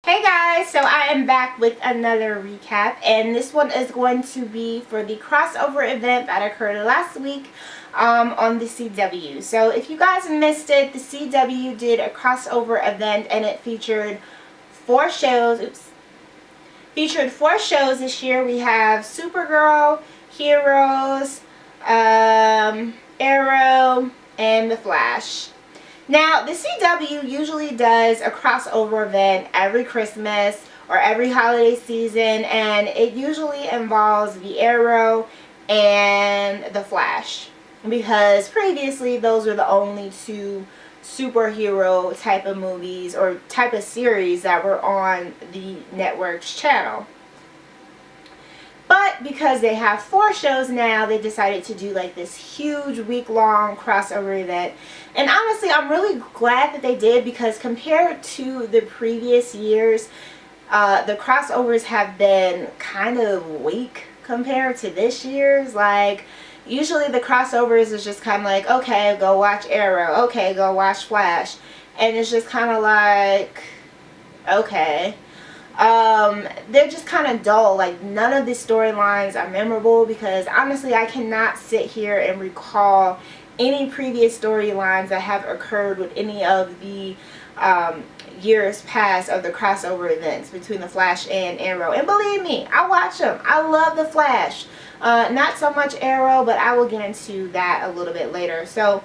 Hey guys, so I am back with another recap, and this one is going to be for the crossover event that occurred last week on the CW. So if you guys missed it, the CW did a crossover event and it featured four shows. Featured four shows this year. We have Supergirl, Heroes, Arrow, and The Flash. Now, the CW usually does a crossover event every Christmas or every holiday season, and it usually involves the Arrow and the Flash, because previously those were the only two superhero type of movies or type of series that were on the network's channel. But because they have four shows now, they decided to do like this huge week-long crossover event. And honestly, I'm really glad that they did, because compared to the previous years, the crossovers have been kind of weak compared to this year's. Like, usually the crossovers is just kind of like, okay, go watch Arrow, okay, go watch Flash. And it's just kind of like, okay. They're just kind of dull. Like, none of the storylines are memorable, because honestly I cannot sit here and recall any previous storylines that have occurred with any of the years past of the crossover events between the Flash and Arrow. And believe me, I watch them. I love the Flash. Not so much Arrow, but I will get into that a little bit later. So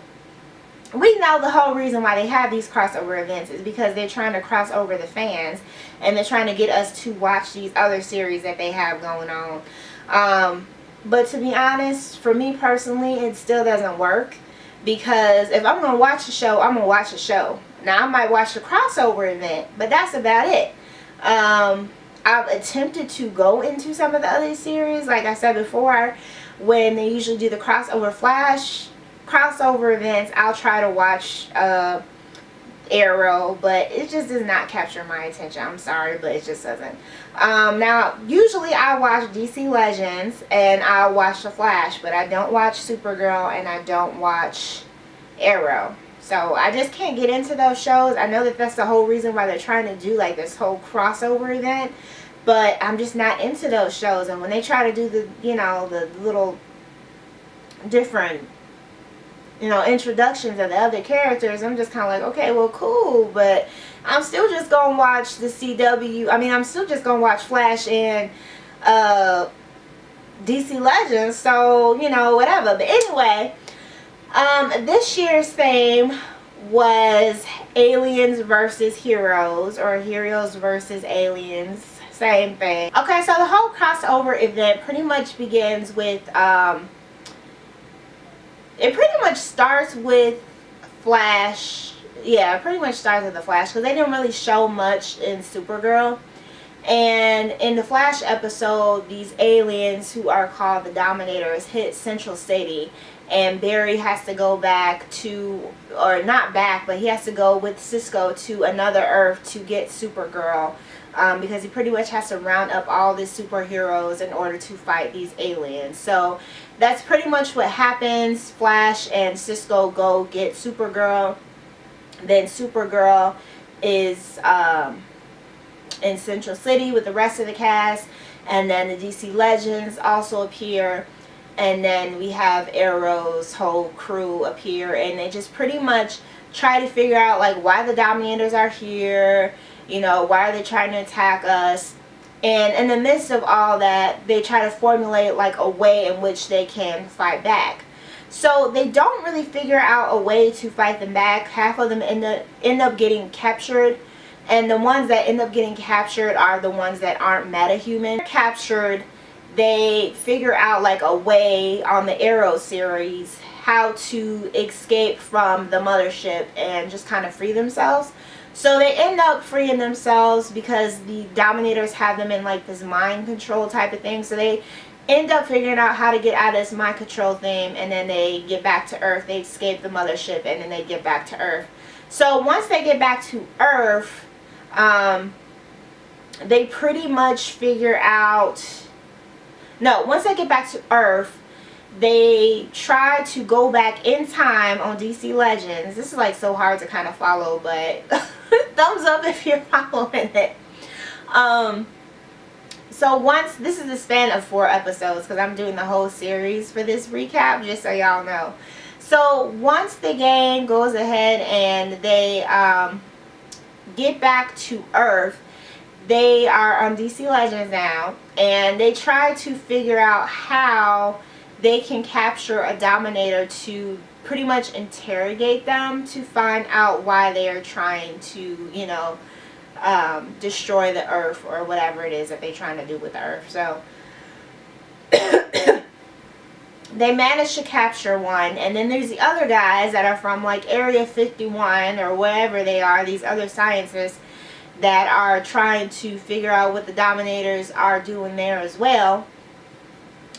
we know the whole reason why they have these crossover events is because they're trying to cross over the fans, and they're trying to get us to watch these other series that they have going on. But to be honest, for me personally, it still doesn't work, because if I'm going to watch a show, I'm going to watch a show. Now, I might watch the crossover event, but that's about it. I've attempted to go into some of the other series, like I said before, when they usually do the crossover Flash crossover events. I'll try to watch Arrow, but it just does not capture my attention. I'm sorry, but it just doesn't. Now, usually I watch DC Legends and I watch The Flash, but I don't watch Supergirl and I don't watch Arrow. So I just can't get into those shows. I know that that's the whole reason why they're trying to do like this whole crossover event, but I'm just not into those shows. And when they try to do the, the little different introductions of the other characters, I'm just kind of like, okay, well, cool, but I'm still just going to watch the CW. I mean, I'm still just going to watch Flash and DC Legends, so, whatever. But anyway, this year's theme was aliens versus heroes, or heroes versus aliens, same thing. Okay, so the whole crossover event pretty much begins with, it pretty much starts with Flash. Yeah, it pretty much starts with the Flash, because they didn't really show much in Supergirl. And in the Flash episode, these aliens who are called the Dominators hit Central City, and Barry has to go back to, or not back, but he has to go with Cisco to another Earth to get Supergirl, because he pretty much has to round up all the superheroes in order to fight these aliens. So that's pretty much what happens. Flash and Cisco go get Supergirl. Then Supergirl is in Central City with the rest of the cast, and then the DC Legends also appear, and then we have Arrow's whole crew appear, and they just pretty much try to figure out like why the Dominators are here, why are they trying to attack us. And in the midst of all that, they try to formulate like a way in which they can fight back. So they don't really figure out a way to fight them back. Half of them end up getting captured, and the ones that end up getting captured are the ones that aren't metahuman. Captured, they figure out like a way on the Arrow series how to escape from the mothership and just kind of free themselves. So they end up freeing themselves because the Dominators have them in like this mind control type of thing. So they end up figuring out how to get out of this mind control thing, and then they get back to Earth. They escape the mothership, and then they get back to Earth. So once they get back to Earth, they pretty much figure out, no, once they get back to Earth, they try to go back in time on DC Legends. This is like so hard to kind of follow, but thumbs up if you're following it. So once, this is the span of 4 episodes because I'm doing the whole series for this recap, just so y'all know. So once the gang goes ahead and they get back to Earth, they are on DC Legends now, and they try to figure out how they can capture a Dominator to pretty much interrogate them to find out why they are trying to, you know, destroy the Earth or whatever it is that they're trying to do with the Earth. So they managed to capture one, and then there's the other guys that are from like Area 51 or wherever they are, these other scientists that are trying to figure out what the Dominators are doing there as well.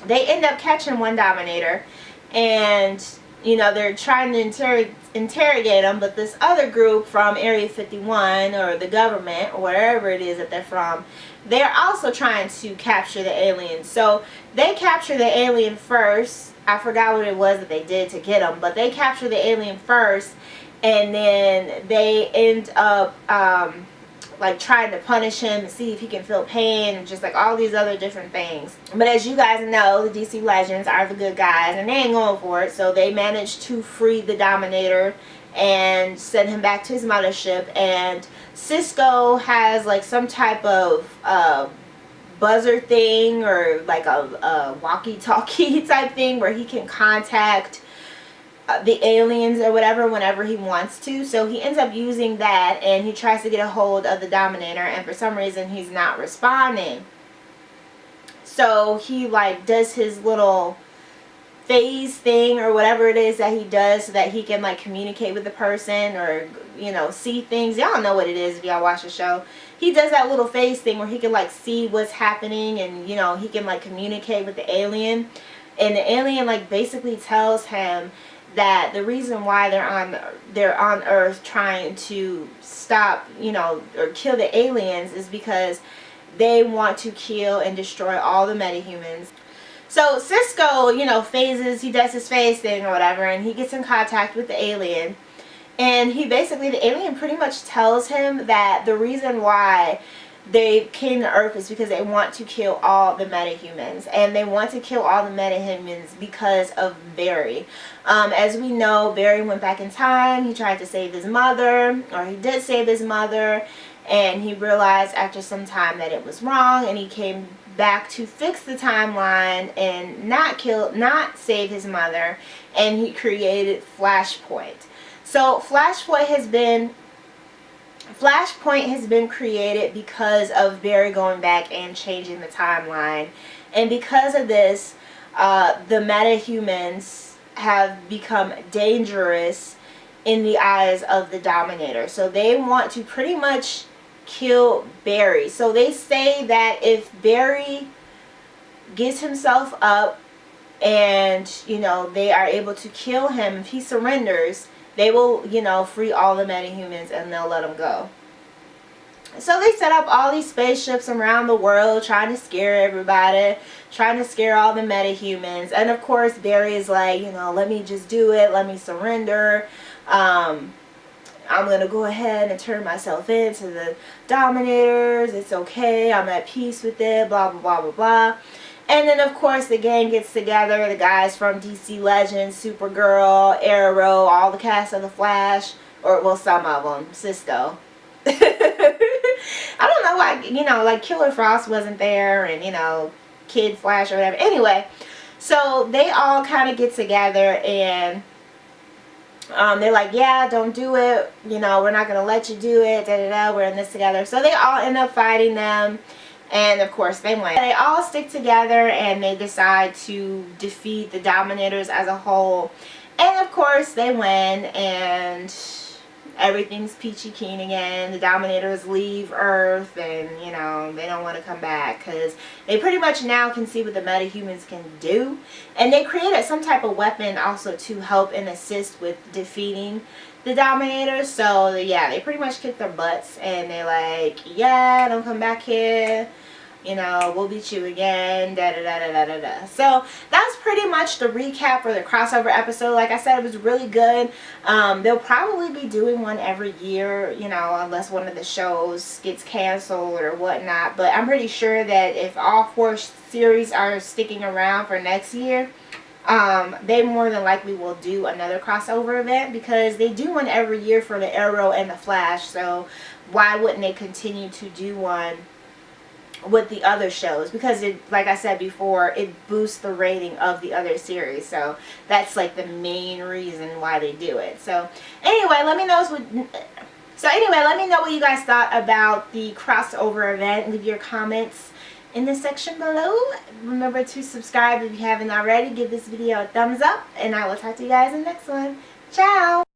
They end up catching one Dominator, and you know, they're trying to interrogate them, but this other group from Area 51 or the government or wherever it is that they're from, they're also trying to capture the alien. So they capture the alien first. I forgot what it was that they did to get him, but they capture the alien first, and then they end up like trying to punish him and see if he can feel pain and just like all these other different things. But as you guys know, the DC Legends are the good guys and they ain't going for it, so they managed to free the Dominator and send him back to his mothership. And Cisco has like some type of buzzer thing or like a walkie-talkie type thing where he can contact the aliens or whatever whenever he wants to. So he ends up using that, and he tries to get a hold of the Dominator, and for some reason he's not responding. So he like does his little phase thing or whatever it is that he does so that he can like communicate with the person or, you know, see things. Y'all know what it is if y'all watch the show. He does that little phase thing where he can like see what's happening, and you know, he can like communicate with the alien, and the alien like basically tells him that the reason why they're on Earth trying to stop, you know, or kill the aliens is because they want to kill and destroy all the metahumans. So Cisco, you know, he does his phase thing or whatever, and he gets in contact with the alien, and the alien pretty much tells him that the reason why they came to Earth is because they want to kill all the metahumans, and they want to kill all the metahumans because of Barry. As we know, Barry went back in time. He tried to save his mother, or he did save his mother, and he realized after some time that it was wrong, and he came back to fix the timeline and not save his mother, and he created Flashpoint. So Flashpoint has been created because of Barry going back and changing the timeline, and because of this, the metahumans have become dangerous in the eyes of the Dominator. So they want to pretty much kill Barry. So they say that if Barry gives himself up and, you know, they are able to kill him, if he surrenders, they will, you know, free all the metahumans and they'll let him go. So they set up all these spaceships around the world trying to scare everybody, trying to scare all the metahumans. And of course Barry is like, you know, let me just do it, let me surrender. I'm going to go ahead and turn myself into the Dominators. It's okay, I'm at peace with it, blah, blah, blah, blah, blah. And then of course the gang gets together, the guys from DC Legends, Supergirl, Arrow, all the cast of the Flash, or well, some of them, Cisco. I don't know why, you know, like Killer Frost wasn't there, and, you know, Kid Flash or whatever. Anyway, so they all kind of get together, and they're like, yeah, don't do it, you know, we're not going to let you do it, da da da, we're in this together. So they all end up fighting them, and of course they win. They all stick together and they decide to defeat the Dominators as a whole, and of course they win, and everything's peachy keen again. The Dominators leave Earth, and, you know, they don't want to come back because they pretty much now can see what the metahumans can do. And they created some type of weapon also to help and assist with defeating the Dominators. So, yeah, they pretty much kick their butts, and they're like, yeah, don't come back here. You know, we'll beat you again, da da da da da da da. So that's pretty much the recap for the crossover episode. Like I said, it was really good. They'll probably be doing one every year, you know, unless one of the shows gets canceled or whatnot. But I'm pretty sure that if all 4 series are sticking around for next year, they more than likely will do another crossover event, because they do one every year for the Arrow and the Flash. So why wouldn't they continue to do one with the other shows? Because it, like I said before, it boosts the rating of the other series. So that's like the main reason why they do it. So anyway, let me know what you guys thought about the crossover event. Leave your comments in the section below. Remember to subscribe if you haven't already. Give this video a thumbs up, and I will talk to you guys in the next one. Ciao!